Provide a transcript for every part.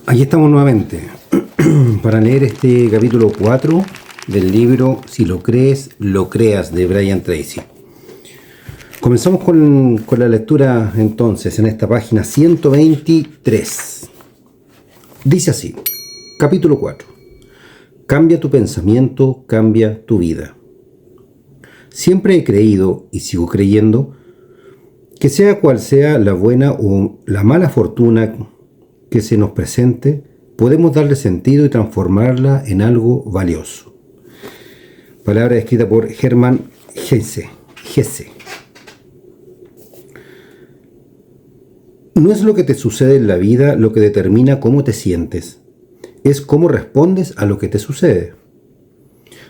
Aquí estamos nuevamente para leer este capítulo 4 del libro Si lo crees, lo creas de Brian Tracy. Comenzamos con la lectura entonces en esta página 123. Dice así, capítulo 4. Cambia tu pensamiento, cambia tu vida. Siempre he creído y sigo creyendo que sea cual sea la buena o la mala fortuna que se nos presente, podemos darle sentido y transformarla en algo valioso. Palabra escrita por Hermann Hesse. No es lo que te sucede en la vida lo que determina cómo te sientes, es cómo respondes a lo que te sucede.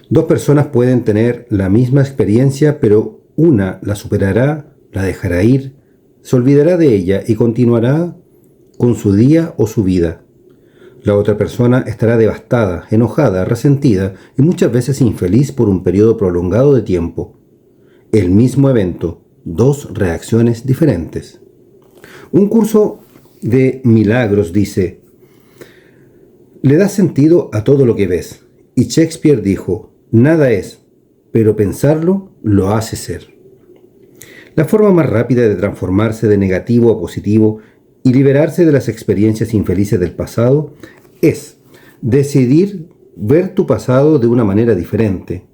Dos personas pueden tener la misma experiencia, pero una la superará, la dejará ir, se olvidará de ella y continuará con su día o su vida. La otra persona estará devastada, enojada, resentida y muchas veces infeliz por un periodo prolongado de tiempo. El mismo evento, dos reacciones diferentes. Un curso de milagros dice: le das sentido a todo lo que ves. Y Shakespeare dijo: nada es, pero pensarlo lo hace ser. La forma más rápida de transformarse de negativo a positivo y liberarse de las experiencias infelices del pasado es decidir ver tu pasado de una manera diferente.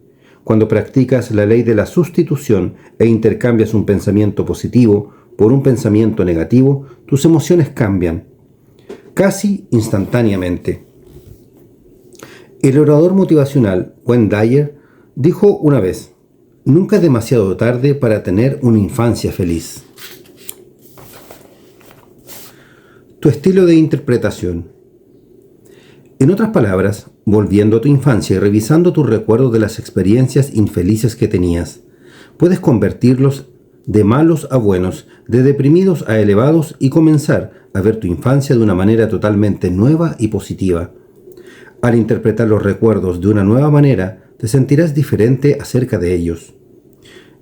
Cuando practicas la ley de la sustitución e intercambias un pensamiento positivo por un pensamiento negativo, tus emociones cambian, casi instantáneamente. El orador motivacional Wayne Dyer dijo una vez: nunca es demasiado tarde para tener una infancia feliz. Tu estilo de interpretación. En otras palabras, volviendo a tu infancia y revisando tus recuerdos de las experiencias infelices que tenías, puedes convertirlos de malos a buenos, de deprimidos a elevados y comenzar a ver tu infancia de una manera totalmente nueva y positiva. Al interpretar los recuerdos de una nueva manera, te sentirás diferente acerca de ellos.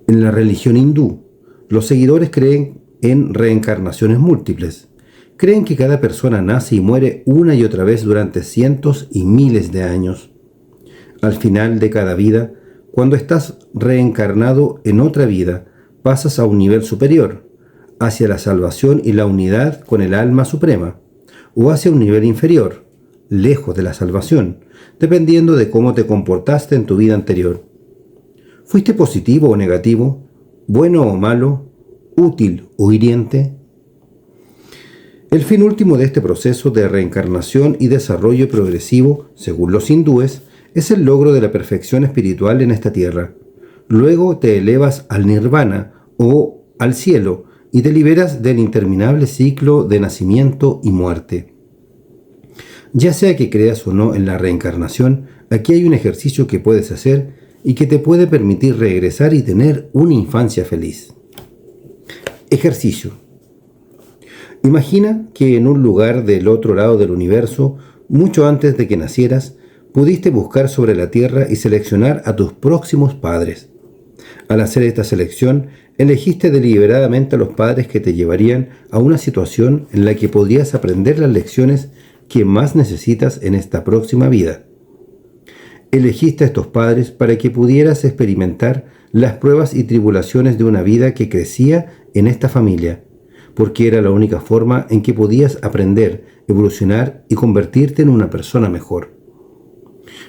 En la religión hindú, los seguidores creen en reencarnaciones múltiples. Creen que cada persona nace y muere una y otra vez durante cientos y miles de años. Al final de cada vida, cuando estás reencarnado en otra vida, pasas a un nivel superior, hacia la salvación y la unidad con el alma suprema, o hacia un nivel inferior, lejos de la salvación, dependiendo de cómo te comportaste en tu vida anterior. ¿Fuiste positivo o negativo? ¿Bueno o malo? ¿Útil o hiriente? El fin último de este proceso de reencarnación y desarrollo progresivo, según los hindúes, es el logro de la perfección espiritual en esta tierra. Luego te elevas al nirvana o al cielo y te liberas del interminable ciclo de nacimiento y muerte. Ya sea que creas o no en la reencarnación, aquí hay un ejercicio que puedes hacer y que te puede permitir regresar y tener una infancia feliz. Ejercicio. Imagina que en un lugar del otro lado del universo, mucho antes de que nacieras, pudiste buscar sobre la tierra y seleccionar a tus próximos padres. Al hacer esta selección, elegiste deliberadamente a los padres que te llevarían a una situación en la que podrías aprender las lecciones que más necesitas en esta próxima vida. Elegiste a estos padres para que pudieras experimentar las pruebas y tribulaciones de una vida que crecía en esta familia, porque era la única forma en que podías aprender, evolucionar y convertirte en una persona mejor.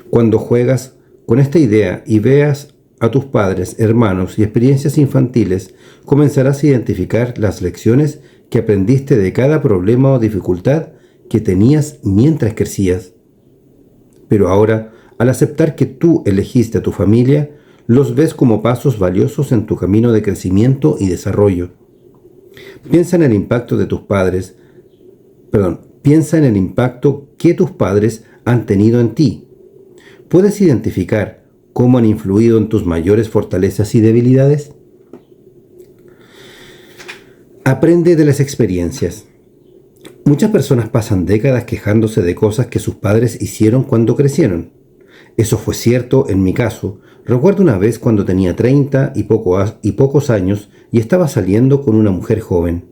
Cuando juegas con esta idea y veas a tus padres, hermanos y experiencias infantiles, comenzarás a identificar las lecciones que aprendiste de cada problema o dificultad que tenías mientras crecías. Pero ahora, al aceptar que tú elegiste a tu familia, los ves como pasos valiosos en tu camino de crecimiento y desarrollo. Piensa en el impacto que tus padres han tenido en ti. ¿Puedes identificar cómo han influido en tus mayores fortalezas y debilidades? Aprende de las experiencias. Muchas personas pasan décadas quejándose de cosas que sus padres hicieron cuando crecieron. Eso fue cierto en mi caso. Recuerdo una vez cuando tenía 30 y pocos años y estaba saliendo con una mujer joven.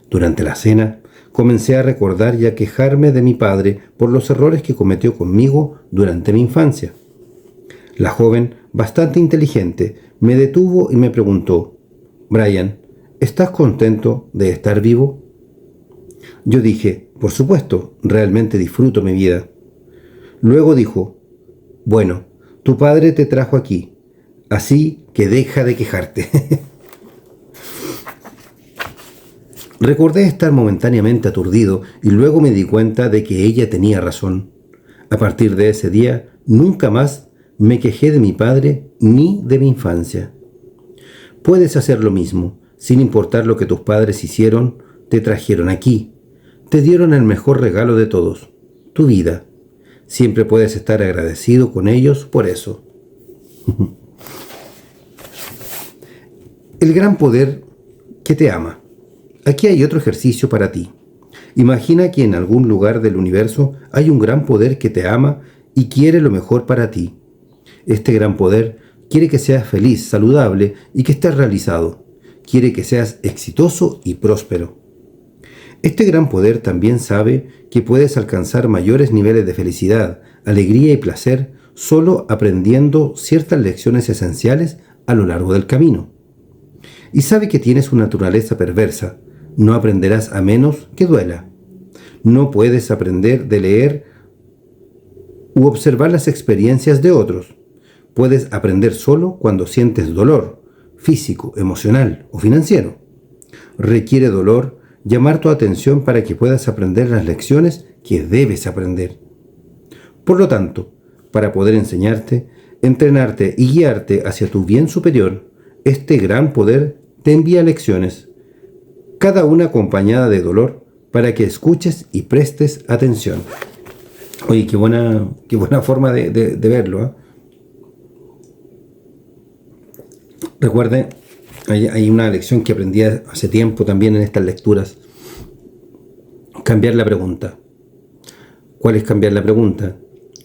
Durante la cena, Comencé a recordar y a quejarme de mi padre por los errores que cometió conmigo durante mi infancia. La joven, bastante inteligente, me detuvo y me preguntó: Brian, ¿estás contento de estar vivo? Yo dije: por supuesto, realmente disfruto mi vida. Luego dijo: bueno, tu padre te trajo aquí, así que deja de quejarte. Recordé estar momentáneamente aturdido y luego me di cuenta de que ella tenía razón. A partir de ese día, nunca más me quejé de mi padre ni de mi infancia. Puedes hacer lo mismo, sin importar lo que tus padres hicieron, te trajeron aquí. Te dieron el mejor regalo de todos, tu vida. Siempre puedes estar agradecido con ellos por eso. El gran poder que te ama. Aquí hay otro ejercicio para ti. Imagina que en algún lugar del universo hay un gran poder que te ama y quiere lo mejor para ti. Este gran poder quiere que seas feliz, saludable y que estés realizado. Quiere que seas exitoso y próspero. Este gran poder también sabe que puedes alcanzar mayores niveles de felicidad, alegría y placer solo aprendiendo ciertas lecciones esenciales a lo largo del camino. Y sabe que tienes una naturaleza perversa. No aprenderás a menos que duela. No puedes aprender de leer u observar las experiencias de otros. Puedes aprender solo cuando sientes dolor, físico, emocional o financiero. Requiere dolor llamar tu atención para que puedas aprender las lecciones que debes aprender. Por lo tanto, para poder enseñarte, entrenarte y guiarte hacia tu bien superior, este gran poder te envía lecciones, cada una acompañada de dolor, para que escuches y prestes atención. Oye, qué buena forma de verlo, ¿eh? Recuerde, hay una lección que aprendí hace tiempo también en estas lecturas. Cambiar la pregunta. ¿Cuál es cambiar la pregunta?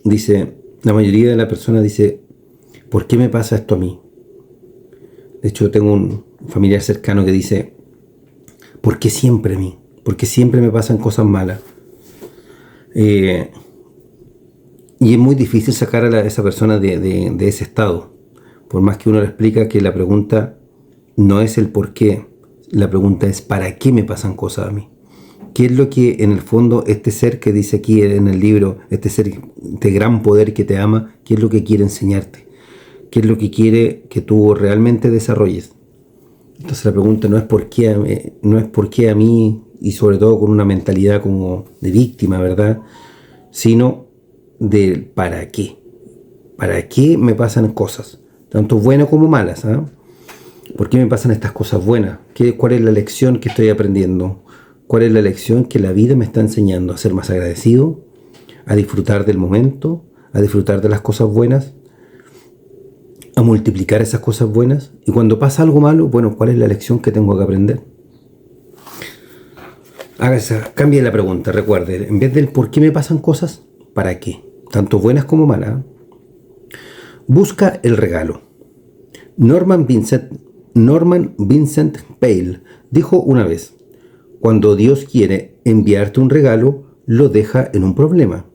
Dice, la mayoría de la persona dice: ¿por qué me pasa esto a mí? De hecho, tengo un familiar cercano que dice: ¿por qué siempre a mí? ¿Por qué siempre me pasan cosas malas? Y es muy difícil sacar a esa persona de ese estado. Por más que uno le explica que la pregunta no es el por qué, la pregunta es ¿para qué me pasan cosas a mí? ¿Qué es lo que en el fondo este ser que dice aquí en el libro, este ser, este gran poder que te ama, qué es lo que quiere enseñarte? ¿Qué es lo que quiere que tú realmente desarrolles? Entonces la pregunta no es por qué a mí, y sobre todo con una mentalidad como de víctima, ¿verdad? Sino del para qué. ¿Para qué me pasan cosas? Tanto buenas como malas, ¿eh? ¿Por qué me pasan estas cosas buenas? ¿Cuál es la lección que estoy aprendiendo? ¿Cuál es la lección que la vida me está enseñando? ¿A ser más agradecido? ¿A disfrutar del momento? ¿A disfrutar de las cosas buenas? ¿A multiplicar esas cosas buenas? Y cuando pasa algo malo, bueno, ¿cuál es la lección que tengo que aprender? Cambie la pregunta, recuerde, en vez del por qué me pasan cosas, ¿para qué? Tanto buenas como malas. Busca el regalo. Norman Vincent Peale dijo una vez: cuando Dios quiere enviarte un regalo, lo deja en un problema.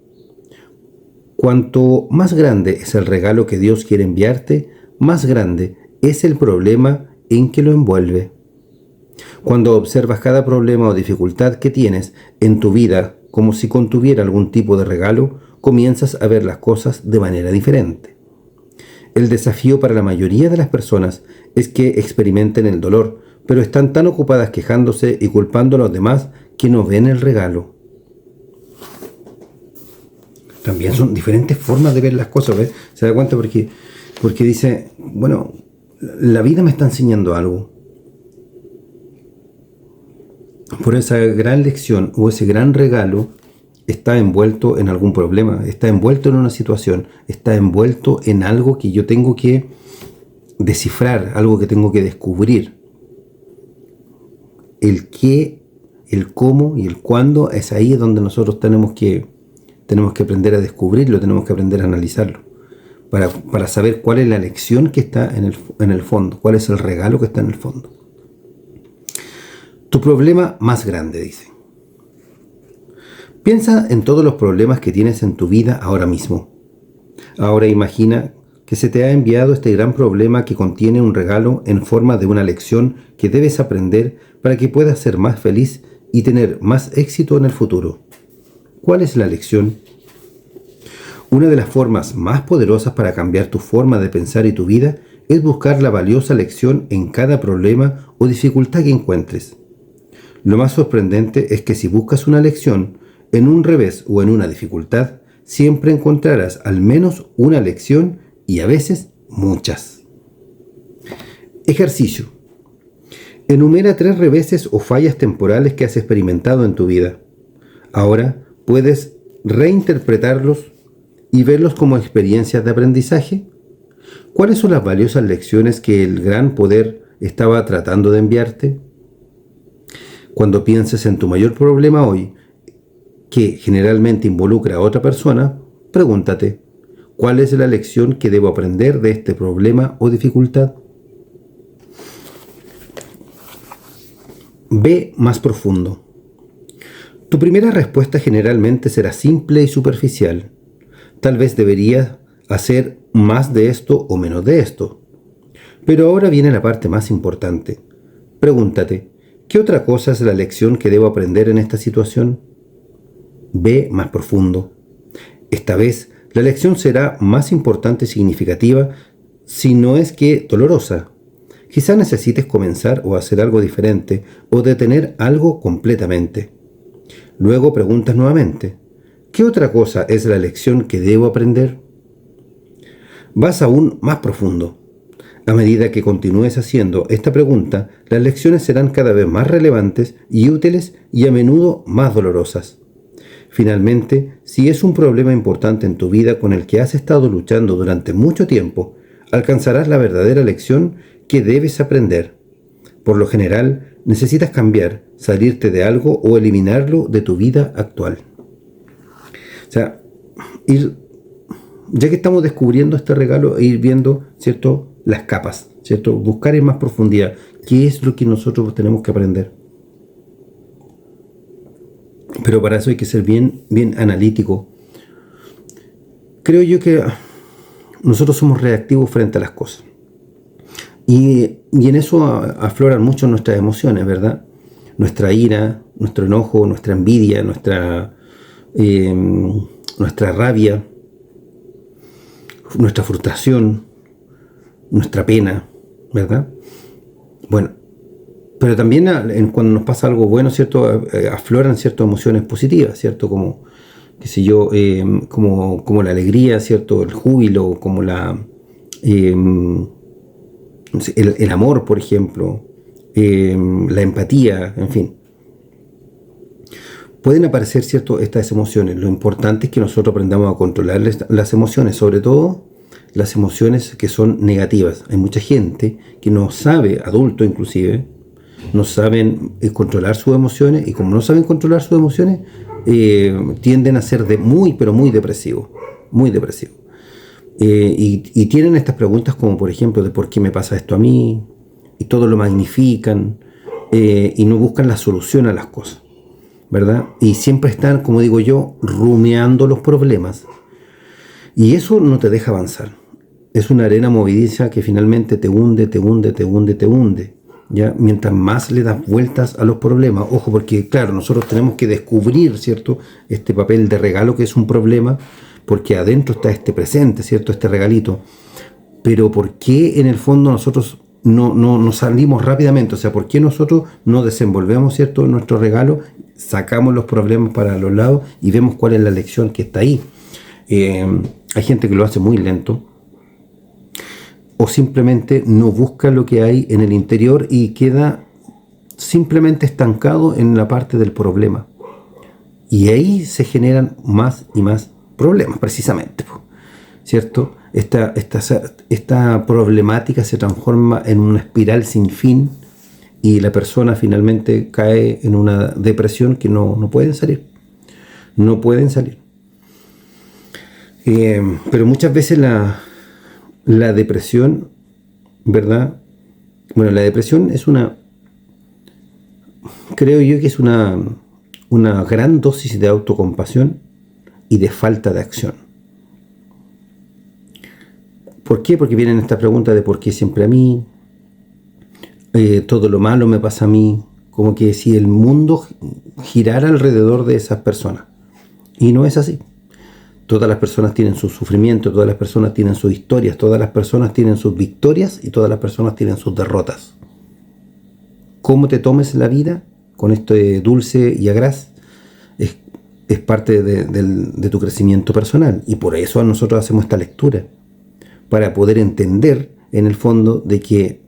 Cuanto más grande es el regalo que Dios quiere enviarte, más grande es el problema en que lo envuelve. Cuando observas cada problema o dificultad que tienes en tu vida como si contuviera algún tipo de regalo, comienzas a ver las cosas de manera diferente. El desafío para la mayoría de las personas es que experimenten el dolor, pero están tan ocupadas quejándose y culpando a los demás que no ven el regalo. También son diferentes formas de ver las cosas, ¿ves? ¿Se da cuenta? Porque dice, bueno, la vida me está enseñando algo. Por esa gran lección o ese gran regalo está envuelto en algún problema, está envuelto en una situación, está envuelto en algo que yo tengo que descifrar, algo que tengo que descubrir. El qué, el cómo y el cuándo es ahí donde nosotros tenemos que aprender a descubrirlo, tenemos que aprender a analizarlo, para saber cuál es la lección que está en el fondo, cuál es el regalo que está en el fondo. Tu problema más grande, dice. Piensa en todos los problemas que tienes en tu vida ahora mismo. Ahora imagina que se te ha enviado este gran problema que contiene un regalo en forma de una lección que debes aprender para que puedas ser más feliz y tener más éxito en el futuro. ¿Cuál es la lección? Una de las formas más poderosas para cambiar tu forma de pensar y tu vida es buscar la valiosa lección en cada problema o dificultad que encuentres. Lo más sorprendente es que si buscas una lección en un revés o en una dificultad, siempre encontrarás al menos una lección y a veces muchas. Ejercicio. Enumera 3 reveses o fallas temporales que has experimentado en tu vida. Ahora puedes reinterpretarlos y verlos como experiencias de aprendizaje. ¿Cuáles son las valiosas lecciones que el gran poder estaba tratando de enviarte? Cuando pienses en tu mayor problema hoy, que generalmente involucra a otra persona, pregúntate, ¿cuál es la lección que debo aprender de este problema o dificultad? Ve más profundo. Tu primera respuesta generalmente será simple y superficial. Tal vez deberías hacer más de esto o menos de esto. Pero ahora viene la parte más importante. Pregúntate, ¿qué otra cosa es la lección que debo aprender en esta situación? Ve más profundo. Esta vez, la lección será más importante y significativa, si no es que dolorosa. Quizá necesites comenzar o hacer algo diferente o detener algo completamente. Luego preguntas nuevamente, ¿qué otra cosa es la lección que debo aprender? Vas aún más profundo. A medida que continúes haciendo esta pregunta, las lecciones serán cada vez más relevantes y útiles y a menudo más dolorosas. Finalmente, si es un problema importante en tu vida con el que has estado luchando durante mucho tiempo, alcanzarás la verdadera lección que debes aprender. Por lo general, necesitas cambiar, salirte de algo o eliminarlo de tu vida actual. O sea, ya que estamos descubriendo este regalo, ir viendo, ¿cierto?, las capas, ¿cierto? Buscar en más profundidad qué es lo que nosotros tenemos que aprender. Pero para eso hay que ser bien analítico. Creo yo que nosotros somos reactivos frente a las cosas. Y en eso afloran mucho nuestras emociones, ¿verdad? Nuestra ira, nuestro enojo, nuestra envidia, nuestra rabia, nuestra frustración, nuestra pena, ¿verdad? Bueno, pero también cuando nos pasa algo bueno, ¿cierto? Afloran ciertas emociones positivas, ¿cierto? Como, qué sé yo, como la alegría, ¿cierto? El júbilo, como el amor, por ejemplo, la empatía, en fin. Pueden aparecer, ¿cierto?, estas emociones. Lo importante es que nosotros aprendamos a controlar las emociones, sobre todo las emociones que son negativas. Hay mucha gente que no sabe, adultos inclusive, no saben controlar sus emociones, y como no saben controlar sus emociones, tienden a ser pero muy depresivos, muy depresivos. Y tienen estas preguntas como, por ejemplo, de ¿por qué me pasa esto a mí? Y todo lo magnifican, y no buscan la solución a las cosas, ¿verdad? Y siempre están, como digo yo, rumiando los problemas. Y eso no te deja avanzar. Es una arena movediza que finalmente te hunde, ¿ya? Mientras más le das vueltas a los problemas. Ojo, porque claro, nosotros tenemos que descubrir, ¿cierto?, este papel de regalo que es un problema, porque adentro está este presente, ¿cierto?, este regalito. Pero ¿por qué en el fondo nosotros no salimos rápidamente? O sea, ¿por qué nosotros no desenvolvemos, ¿cierto?, nuestro regalo, sacamos los problemas para los lados y vemos cuál es la lección que está ahí? Hay gente que lo hace muy lento, o simplemente no busca lo que hay en el interior y queda simplemente estancado en la parte del problema. Y ahí se generan más y más problemas, precisamente, ¿cierto? Esta problemática se transforma en una espiral sin fin y la persona finalmente cae en una depresión que no pueden salir. No pueden salir. Pero muchas veces la depresión, ¿verdad? Bueno, la depresión es creo yo que es una una gran dosis de autocompasión y de falta de acción. ¿Por qué? Porque vienen estas preguntas de ¿por qué siempre a mí? Todo lo malo me pasa a mí. Como que si el mundo girara alrededor de esas personas. Y no es así. Todas las personas tienen sus sufrimientos, todas las personas tienen sus historias, todas las personas tienen sus victorias y todas las personas tienen sus derrotas. Cómo te tomes la vida con esto de dulce y agraz es parte de tu crecimiento personal. Y por eso nosotros hacemos esta lectura, para poder entender en el fondo de que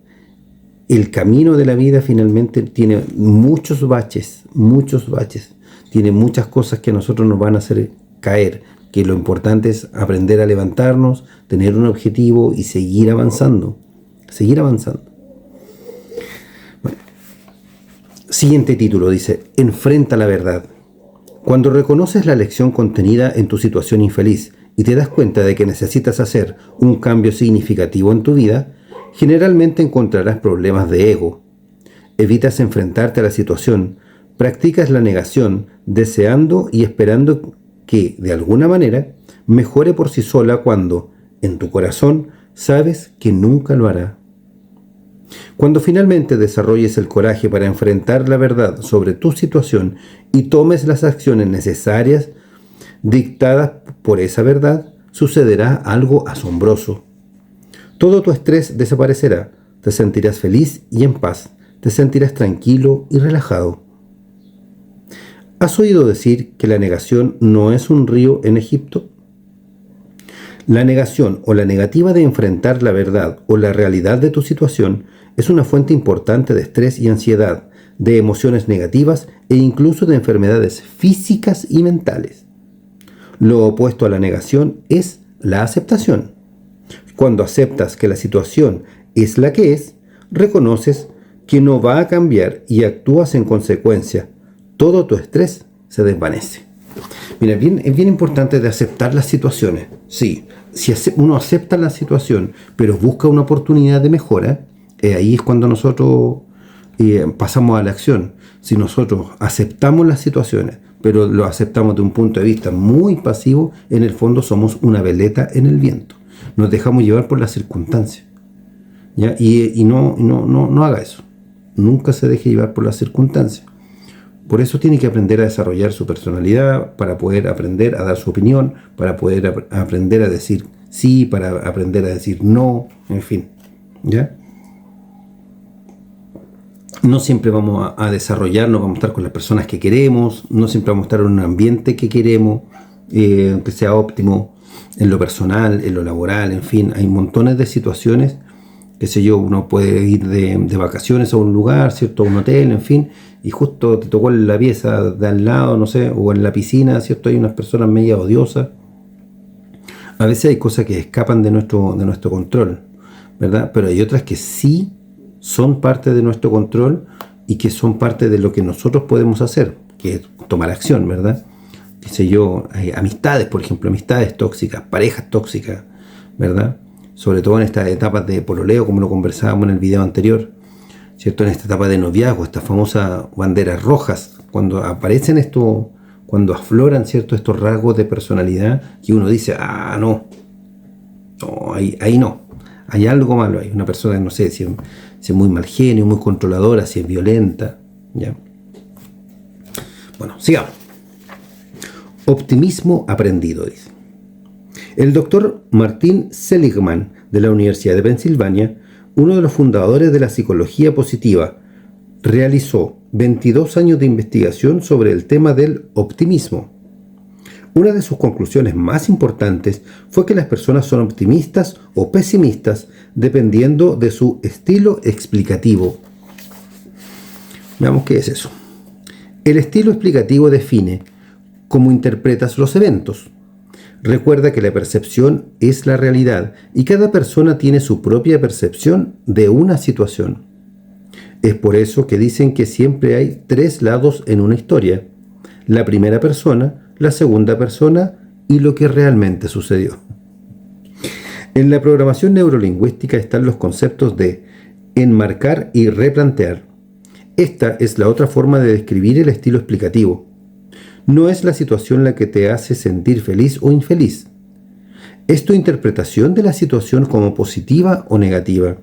el camino de la vida finalmente tiene muchos baches, tiene muchas cosas que a nosotros nos van a hacer caer, que lo importante es aprender a levantarnos, tener un objetivo y seguir avanzando. Bueno. Siguiente título dice: enfrenta la verdad. Cuando reconoces la lección contenida en tu situación infeliz y te das cuenta de que necesitas hacer un cambio significativo en tu vida, generalmente encontrarás problemas de ego. Evitas enfrentarte a la situación, practicas la negación, deseando y esperando que, de alguna manera, mejore por sí sola cuando, en tu corazón, sabes que nunca lo hará. Cuando finalmente desarrolles el coraje para enfrentar la verdad sobre tu situación y tomes las acciones necesarias dictadas por esa verdad, sucederá algo asombroso. Todo tu estrés desaparecerá, te sentirás feliz y en paz, te sentirás tranquilo y relajado. ¿Has oído decir que la negación no es un río en Egipto? La negación o la negativa de enfrentar la verdad o la realidad de tu situación es una fuente importante de estrés y ansiedad, de emociones negativas e incluso de enfermedades físicas y mentales. Lo opuesto a la negación es la aceptación. Cuando aceptas que la situación es la que es, reconoces que no va a cambiar y actúas en consecuencia. Todo tu estrés se desvanece. Mira, es bien importante de aceptar las situaciones. Sí, si uno acepta la situación, pero busca una oportunidad de mejora, ahí es cuando nosotros pasamos a la acción. Si nosotros aceptamos las situaciones, pero lo aceptamos de un punto de vista muy pasivo, en el fondo somos una veleta en el viento. Nos dejamos llevar por las circunstancias, ¿ya? Y no haga eso. Nunca se deje llevar por las circunstancias. Por eso tiene que aprender a desarrollar su personalidad, para poder aprender a dar su opinión, para poder aprender a decir sí, para aprender a decir no, en fin, ¿ya? No siempre vamos a desarrollarnos, vamos a estar con las personas que queremos, no siempre vamos a estar en un ambiente que queremos, que sea óptimo en lo personal, en lo laboral, en fin, hay montones de situaciones, qué sé yo, uno puede ir de vacaciones a un lugar, ¿cierto? A un hotel, en fin, y justo te tocó en la pieza de al lado, no sé, o en la piscina, ¿cierto? Hay unas personas medio odiosas. A veces hay cosas que escapan de nuestro control, ¿verdad? Pero hay otras que sí son parte de nuestro control y que son parte de lo que nosotros podemos hacer, que es tomar acción, ¿verdad? Qué sé yo, hay amistades, por ejemplo, amistades tóxicas, parejas tóxicas, ¿verdad? Sobre todo en estas etapas de pololeo, como lo conversábamos en el video anterior, ¿cierto? En esta etapa de noviazgo, estas famosas banderas rojas, cuando aparecen esto, cuando afloran, ¿cierto? Estos rasgos de personalidad que uno dice, no, ahí no, hay algo malo, hay una persona, no sé, si es muy mal genio, muy controladora, si es violenta, ¿ya? Bueno, sigamos. Optimismo aprendido, dice. El doctor Martin Seligman, de la Universidad de Pensilvania, uno de los fundadores de la psicología positiva, realizó 22 años de investigación sobre el tema del optimismo. Una de sus conclusiones más importantes fue que las personas son optimistas o pesimistas dependiendo de su estilo explicativo. Veamos qué es eso. El estilo explicativo define cómo interpretas los eventos. Recuerda que la percepción es la realidad y cada persona tiene su propia percepción de una situación. Es por eso que dicen que siempre hay 3 lados en una historia: la primera persona, la segunda persona y lo que realmente sucedió. En la programación neurolingüística están los conceptos de enmarcar y replantear. Esta es la otra forma de describir el estilo explicativo. No es la situación la que te hace sentir feliz o infeliz. Es tu interpretación de la situación como positiva o negativa.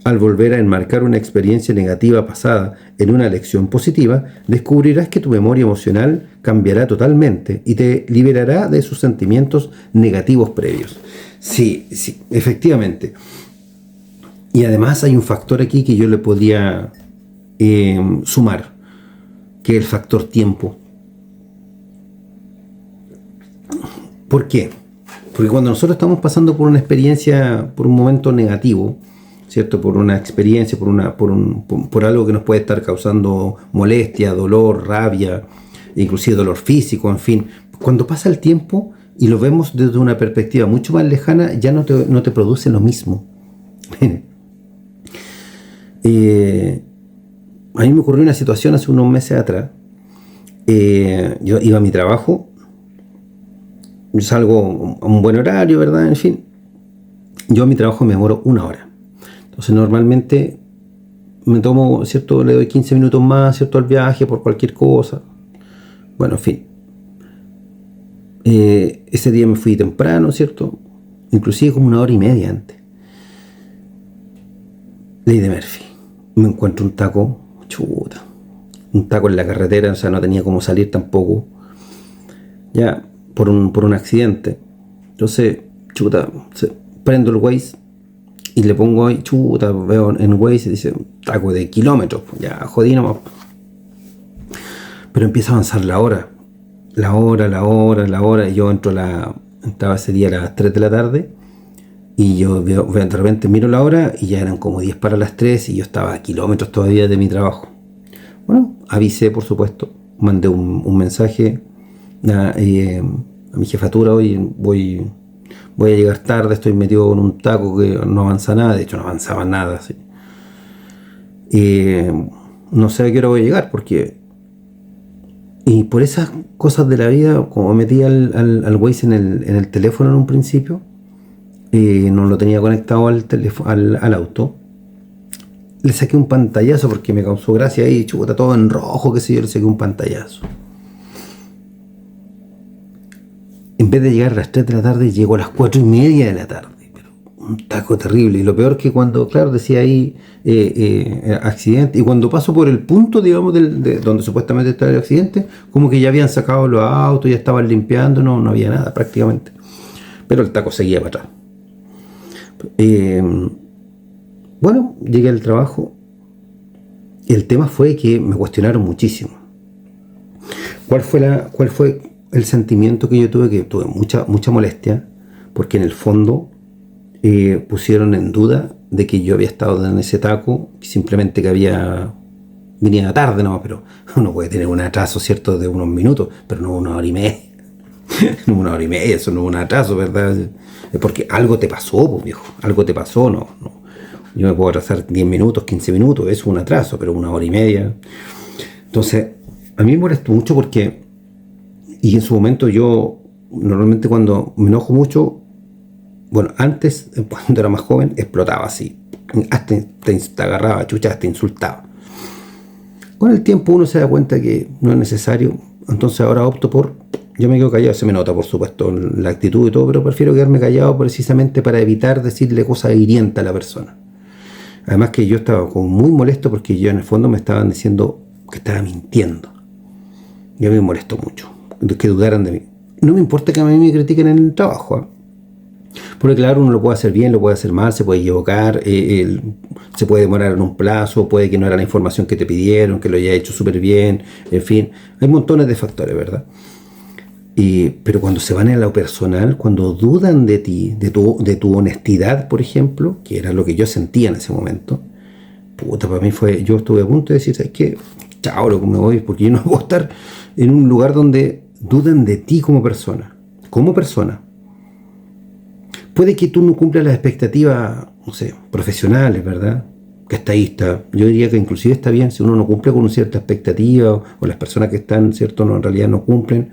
Al volver a enmarcar una experiencia negativa pasada en una lección positiva, descubrirás que tu memoria emocional cambiará totalmente y te liberará de sus sentimientos negativos previos. Sí, efectivamente. Y además hay un factor aquí que yo le podría sumar, que es el factor tiempo. ¿Por qué? Porque cuando nosotros estamos pasando por una experiencia, por un momento negativo, ¿cierto? Por una experiencia, por algo que nos puede estar causando molestia, dolor, rabia, inclusive dolor físico, en fin. Cuando pasa el tiempo y lo vemos desde una perspectiva mucho más lejana, ya no te produce lo mismo. A mí me ocurrió una situación hace unos meses atrás. Yo iba a mi trabajo, salgo a un buen horario, ¿verdad? En fin, yo a mi trabajo me demoro 1 hora. Entonces normalmente me tomo, ¿cierto? Le doy 15 minutos más, ¿cierto? Al viaje por cualquier cosa. Bueno, en fin. Ese día me fui temprano, ¿cierto? Inclusive como 1 hora y media antes. Ley de Murphy. Me encuentro un taco, chuta. Un taco en la carretera, o sea, no tenía cómo salir tampoco. Ya, por un accidente. Entonces, chuta, prendo el Waze y le pongo ahí, chuta, veo en Waze y dice un taco de kilómetros. Ya, jodí nomás. Pero empieza a avanzar la hora. Y yo entraba ese día a las 3 de la tarde. Y yo de repente miro la hora y ya eran como 10 para las 3 y yo estaba a kilómetros todavía de mi trabajo. Bueno, avisé, por supuesto. Mandé un mensaje a mi jefatura: hoy voy a llegar tarde, estoy metido en un taco que no avanza nada. De hecho, no avanzaba nada, ¿sí? No sé a qué hora voy a llegar, porque... Y por esas cosas de la vida, como metí al Waze en el teléfono en un principio, no lo tenía conectado al auto, le saqué un pantallazo porque me causó gracia ahí, chuta, todo en rojo, qué sé yo, le saqué un pantallazo. En vez de llegar a las 3 de la tarde, llegó a las 4:30 de la tarde. Pero un taco terrible. Y lo peor que cuando, claro, decía ahí accidente, y cuando paso por el punto, digamos, de donde supuestamente estaba el accidente, como que ya habían sacado los autos, ya estaban limpiando, no había nada prácticamente. Pero el taco seguía para atrás. Bueno, llegué al trabajo. El tema fue que me cuestionaron muchísimo. ¿Cuál fue el sentimiento que yo tuve? Que tuve mucha molestia, porque en el fondo pusieron en duda de que yo había estado en ese taco, simplemente que venía tarde, no, pero uno puede tener un atraso, ¿cierto?, de unos minutos, pero no 1 hora y media. No 1 hora y media, eso no es un atraso, ¿verdad? Es porque algo te pasó, pues, viejo, algo te pasó, no. Yo me puedo atrasar 10 minutos, 15 minutos, es un atraso, pero 1 hora y media. Entonces, a mí me molestó mucho porque, y en su momento yo, normalmente cuando me enojo mucho, bueno, antes, cuando era más joven, explotaba así, hasta te agarraba chuchas, te insultaba. Con el tiempo uno se da cuenta que no es necesario, entonces ahora yo me quedo callado, se me nota por supuesto la actitud y todo, pero prefiero quedarme callado precisamente para evitar decirle cosas hirientes a la persona. Además que yo estaba como muy molesto porque yo en el fondo me estaban diciendo que estaba mintiendo. Y a mí me molestó mucho que dudaran de mí. No me importa que a mí me critiquen en el trabajo, ¿eh? Porque claro, uno lo puede hacer bien, lo puede hacer mal, se puede equivocar, se puede demorar en un plazo, puede que no era la información que te pidieron, que lo haya hecho súper bien, en fin, hay montones de factores, ¿verdad? Pero cuando se van a lo personal, cuando dudan de ti, de tu honestidad, por ejemplo, que era lo que yo sentía en ese momento, puta, para mí yo estuve a punto de decir, ¿sabes qué? Chao, loco, me voy, porque yo no puedo estar en un lugar donde dudan de ti como persona. Como persona. Puede que tú no cumplas las expectativas, no sé, profesionales, ¿verdad? Que hasta ahí está. Yo diría que inclusive está bien si uno no cumple con una cierta expectativa, o las personas que están, ¿cierto?, no, en realidad no cumplen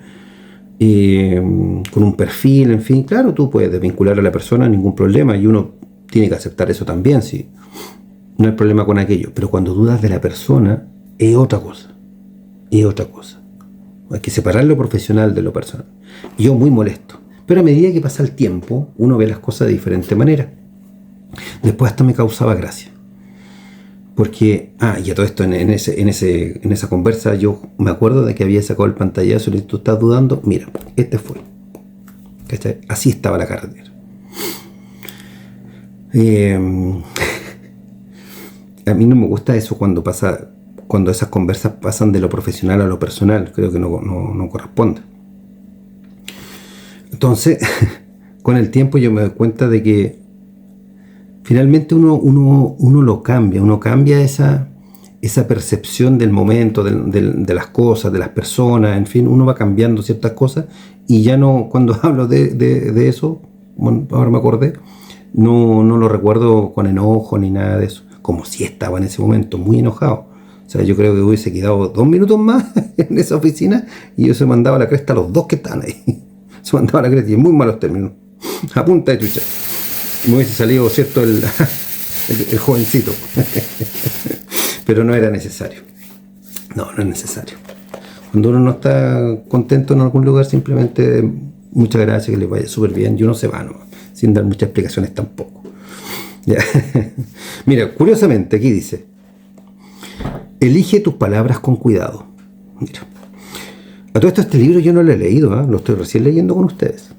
con un perfil, en fin. Claro, tú puedes desvincular a la persona, ningún problema, y uno tiene que aceptar eso también, sí. No hay problema con aquello. Pero cuando dudas de la persona, es otra cosa. Es otra cosa. Hay que separar lo profesional de lo personal. Yo muy molesto. Pero a medida que pasa el tiempo, uno ve las cosas de diferente manera. Después hasta me causaba gracia. Porque, y a todo esto, en esa conversa, yo me acuerdo de que había sacado el pantallazo y tú estás dudando. Mira, este fue. ¿Cachai? Así estaba la carretera. A mí no me gusta eso cuando esas conversas pasan de lo profesional a lo personal. Creo que no corresponde. Entonces, con el tiempo yo me doy cuenta de que finalmente uno lo cambia. Uno cambia esa percepción del momento, de las cosas, de las personas. En fin, uno va cambiando ciertas cosas. Y ya no, cuando hablo de eso, bueno, ahora me acordé, no lo recuerdo con enojo ni nada de eso. Como si estaba en ese momento muy enojado. O sea, yo creo que hubiese quedado 2 minutos más en esa oficina y yo se mandaba la cresta a los dos que estaban ahí. Se mandaba la cresta y en muy malos términos. A punta de chucha. Me hubiese salido, ¿cierto? El jovencito. Pero no era necesario. No es necesario. Cuando uno no está contento en algún lugar, simplemente muchas gracias, que les vaya súper bien. Y uno se va, ¿no? Sin dar muchas explicaciones tampoco. Ya. Mira, curiosamente aquí dice: elige tus palabras con cuidado. Mira, a todo esto, este libro yo no lo he leído, lo estoy recién leyendo con ustedes.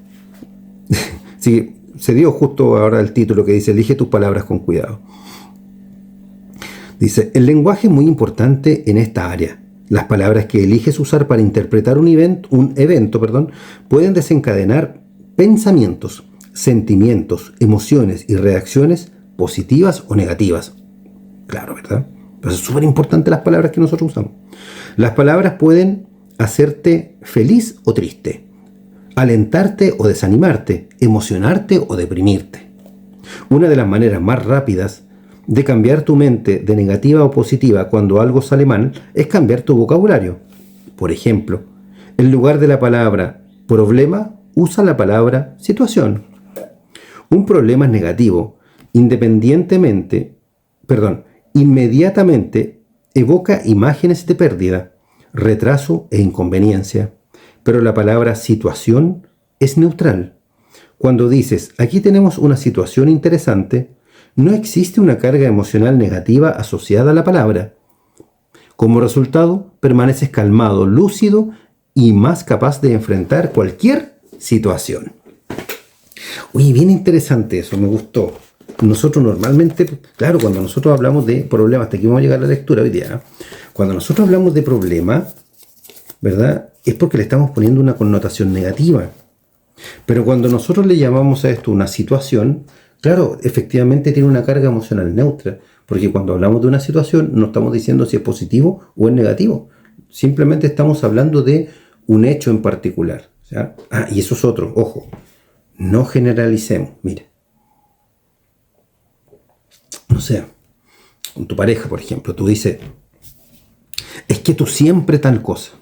Sí, se dio justo ahora el título que dice: elige tus palabras con cuidado. Dice: el lenguaje es muy importante en esta área. Las palabras que eliges usar para interpretar un evento, pueden desencadenar pensamientos, sentimientos, emociones y reacciones positivas o negativas. Claro, ¿verdad? Pero es súper importante las palabras que nosotros usamos. Las palabras pueden hacerte feliz o triste, alentarte o desanimarte, emocionarte o deprimirte. Una de las maneras más rápidas de cambiar tu mente de negativa o positiva cuando algo sale mal es cambiar tu vocabulario. Por ejemplo, en lugar de la palabra problema, usa la palabra situación. Un problema es negativo, inmediatamente evoca imágenes de pérdida, retraso e inconveniencia. Pero la palabra situación es neutral. Cuando dices, aquí tenemos una situación interesante, no existe una carga emocional negativa asociada a la palabra. Como resultado, permaneces calmado, lúcido y más capaz de enfrentar cualquier situación. Oye, bien interesante eso, me gustó. Nosotros normalmente, claro, cuando nosotros hablamos de problemas, hasta aquí vamos a llegar a la lectura hoy día, cuando nosotros hablamos de problemas, ¿verdad? Es porque le estamos poniendo una connotación negativa. Pero cuando nosotros le llamamos a esto una situación, claro, efectivamente tiene una carga emocional neutra, porque cuando hablamos de una situación no estamos diciendo si es positivo o es negativo. Simplemente estamos hablando de un hecho en particular. ¿Ya? Y eso es otro, ojo, no generalicemos. Mira, no sé, con tu pareja, por ejemplo, tú dices, es que tú siempre tal cosa.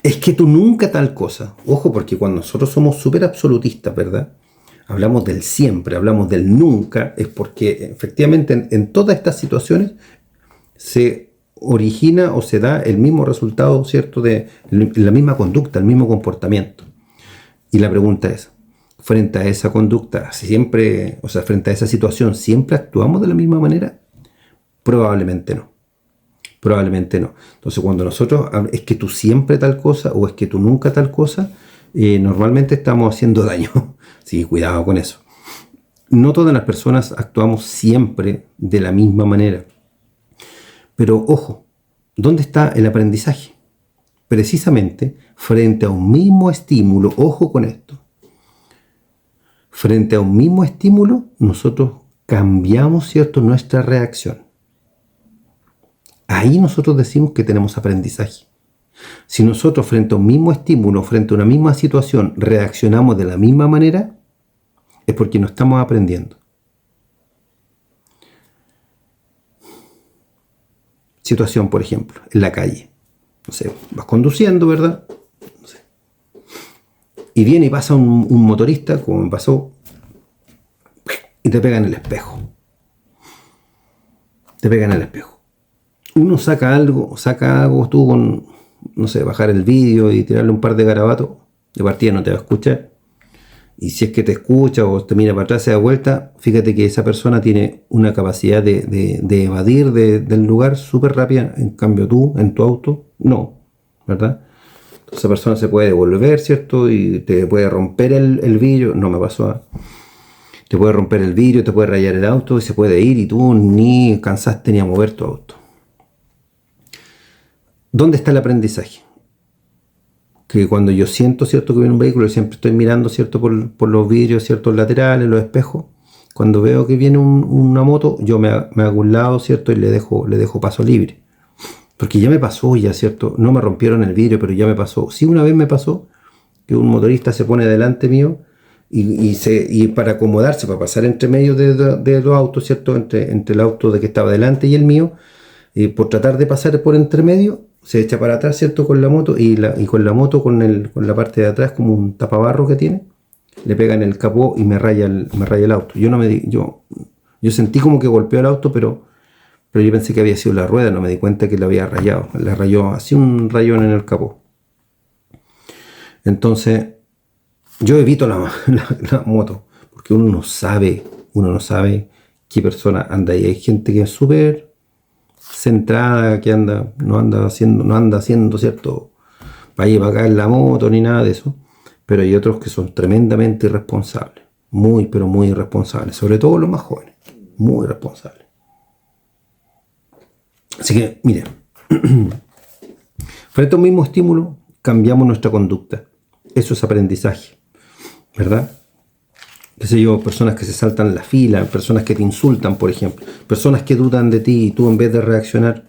Es que tú nunca tal cosa. Ojo, porque cuando nosotros somos súper absolutistas, ¿verdad? Hablamos del siempre, hablamos del nunca, es porque efectivamente en todas estas situaciones se origina o se da el mismo resultado, ¿cierto? De la misma conducta, el mismo comportamiento. Y la pregunta es, frente a esa conducta, siempre, o sea, frente a esa situación, ¿siempre actuamos de la misma manera? Probablemente no. Probablemente no. Entonces, cuando nosotros, es que tú siempre tal cosa o es que tú nunca tal cosa, normalmente estamos haciendo daño. Sí, cuidado con eso. No todas las personas actuamos siempre de la misma manera. Pero ojo, ¿dónde está el aprendizaje? Precisamente frente a un mismo estímulo, ojo con esto. Frente a un mismo estímulo, nosotros cambiamos, ¿cierto?, nuestra reacción. Ahí nosotros decimos que tenemos aprendizaje. Si nosotros frente a un mismo estímulo, frente a una misma situación, reaccionamos de la misma manera, es porque no estamos aprendiendo. Situación, por ejemplo, en la calle. No sé, vas conduciendo, ¿verdad? No sé. Y viene y pasa un motorista, como me pasó, y te pega en el espejo. Te pega en el espejo. Uno saca algo tú no sé, bajar el vídeo y tirarle un par de garabatos, de partida no te va a escuchar. Y si es que te escucha o te mira para atrás, se da vuelta, fíjate que esa persona tiene una capacidad de evadir del lugar súper rápida. En cambio tú, en tu auto, no, ¿verdad? Esa persona se puede devolver, ¿cierto? Y te puede romper el vidrio. No me pasó a... Te puede romper el vidrio, te puede rayar el auto y se puede ir y tú ni cansaste ni a mover tu auto. ¿Dónde está el aprendizaje? Que cuando yo siento, ¿cierto?, que viene un vehículo, siempre estoy mirando, ¿cierto?, por los vidrios, ¿cierto?, laterales, los espejos. Cuando veo que viene una moto, yo me hago un lado, ¿cierto?, y le dejo paso libre. Porque ya me pasó, ya, ¿cierto? No me rompieron el vidrio, pero ya me pasó. Sí, una vez me pasó que un motorista se pone delante mío y para acomodarse, para pasar entre medio de los autos, ¿cierto?, entre el auto de que estaba delante y el mío, y por tratar de pasar por entre medio, se echa para atrás, ¿cierto?, con la moto, y con la moto, con la parte de atrás, como un tapabarro que tiene, le pega en el capó y me raya el auto. Yo sentí como que golpeó el auto, pero yo pensé que había sido la rueda, no me di cuenta que lo había rayado. Le rayó así un rayón en el capó. Entonces, yo evito la moto, porque uno no sabe qué persona anda ahí. Hay gente que es súper centrada, que no anda haciendo, ¿cierto?, para ir para acá en la moto ni nada de eso. Pero hay otros que son tremendamente irresponsables, muy, pero muy irresponsables, sobre todo los más jóvenes, muy irresponsables. Así que, miren, frente a un mismo estímulo, cambiamos nuestra conducta. Eso es aprendizaje, ¿verdad? Qué sé yo, personas que se saltan la fila, personas que te insultan, por ejemplo, personas que dudan de ti y tú, en vez de reaccionar,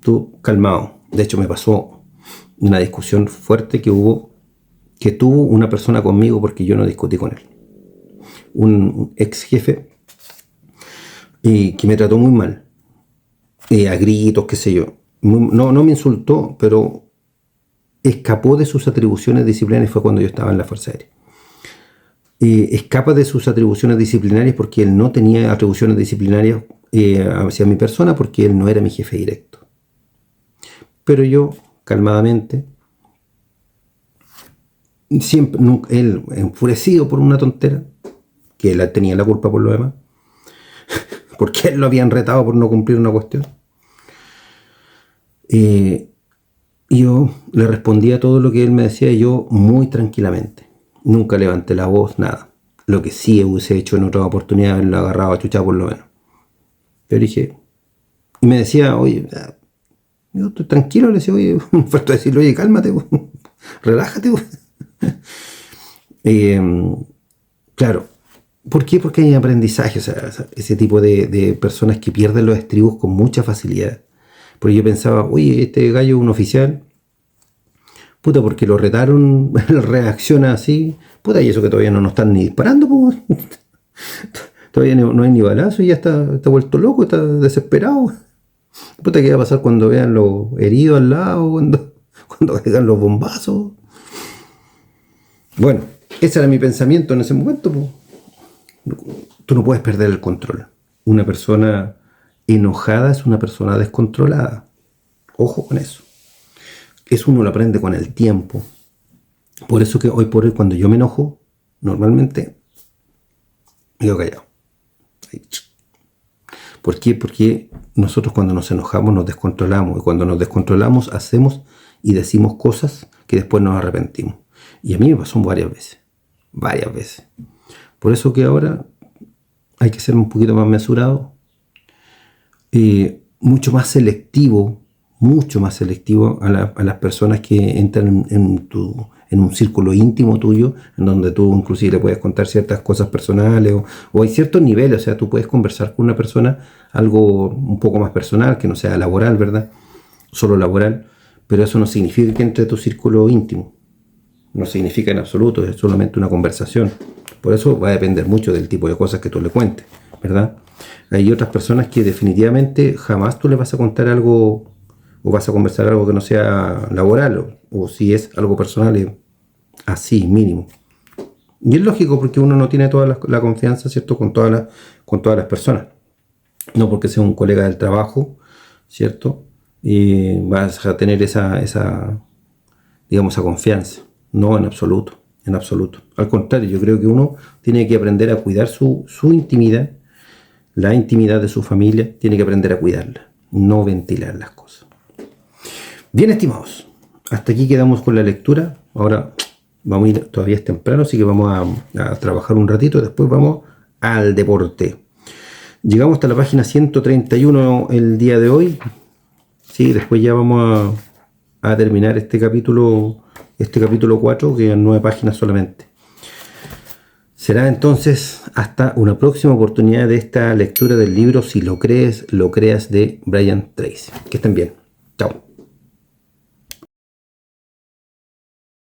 tú calmado. De hecho, me pasó una discusión fuerte que tuvo una persona conmigo porque yo no discutí con él. Un ex jefe y que me trató muy mal, a gritos, qué sé yo. No me insultó, pero escapó de sus atribuciones disciplinarias. Fue cuando yo estaba en la Fuerza Aérea. Escapa de sus atribuciones disciplinarias porque él no tenía atribuciones disciplinarias hacia mi persona, porque él no era mi jefe directo. Pero yo, calmadamente, siempre, él enfurecido por una tontera, que él tenía la culpa por lo demás, porque él lo habían retado por no cumplir una cuestión. Yo le respondía a todo lo que él me decía, yo muy tranquilamente. Nunca levanté la voz, nada. Lo que sí hubiese hecho en otra oportunidad, haberlo agarrado a chucha por lo menos. Pero dije, y me decía, oye, yo estoy tranquilo, le decía, oye, me faltó decirle, oye, cálmate, relájate. Claro, ¿por qué? Porque hay aprendizaje, o sea, ese tipo de personas que pierden los estribos con mucha facilidad. Porque yo pensaba, oye, este gallo es un oficial, puta, porque lo retaron, reacciona así, puta, y eso que todavía no nos están ni disparando, pues. Todavía no hay ni balazo y ya está vuelto loco, está desesperado. Puta, ¿qué va a pasar cuando vean los heridos al lado, cuando caigan los bombazos? Bueno, ese era mi pensamiento en ese momento, pues. Tú no puedes perder el control. Una persona enojada es una persona descontrolada. Ojo con eso. Eso uno lo aprende con el tiempo. Por eso que hoy por hoy, cuando yo me enojo, normalmente me quedo callado. ¿Por qué? Porque nosotros cuando nos enojamos nos descontrolamos. Y cuando nos descontrolamos hacemos y decimos cosas que después nos arrepentimos. Y a mí me pasó varias veces. Varias veces. Por eso que ahora hay que ser un poquito más mesurado. Mucho más selectivo a las personas que entran en un círculo íntimo tuyo, en donde tú inclusive le puedes contar ciertas cosas personales o hay ciertos niveles. O sea, tú puedes conversar con una persona algo un poco más personal, que no sea laboral, ¿verdad? Solo laboral, pero eso no significa que entre tu círculo íntimo. No significa en absoluto, es solamente una conversación. Por eso va a depender mucho del tipo de cosas que tú le cuentes, ¿verdad? Hay otras personas que definitivamente jamás tú le vas a contar algo o vas a conversar algo que no sea laboral o si es algo personal, así, mínimo. Y es lógico porque uno no tiene toda la confianza, ¿cierto?, con todas las personas. No porque sea un colega del trabajo, ¿cierto?, vas a tener digamos, esa confianza. No, en absoluto, en absoluto. Al contrario, yo creo que uno tiene que aprender a cuidar su intimidad, la intimidad de su familia, tiene que aprender a cuidarla, no ventilar las cosas. Bien, estimados, hasta aquí quedamos con la lectura. Ahora vamos a ir, todavía es temprano, así que vamos a trabajar un ratito, después vamos al deporte. Llegamos hasta la página 131 el día de hoy. Sí, después ya vamos a terminar este capítulo 4, que en 9 páginas solamente. Será entonces hasta una próxima oportunidad de esta lectura del libro Si lo crees, lo creas, de Brian Tracy. Que estén bien. Chao.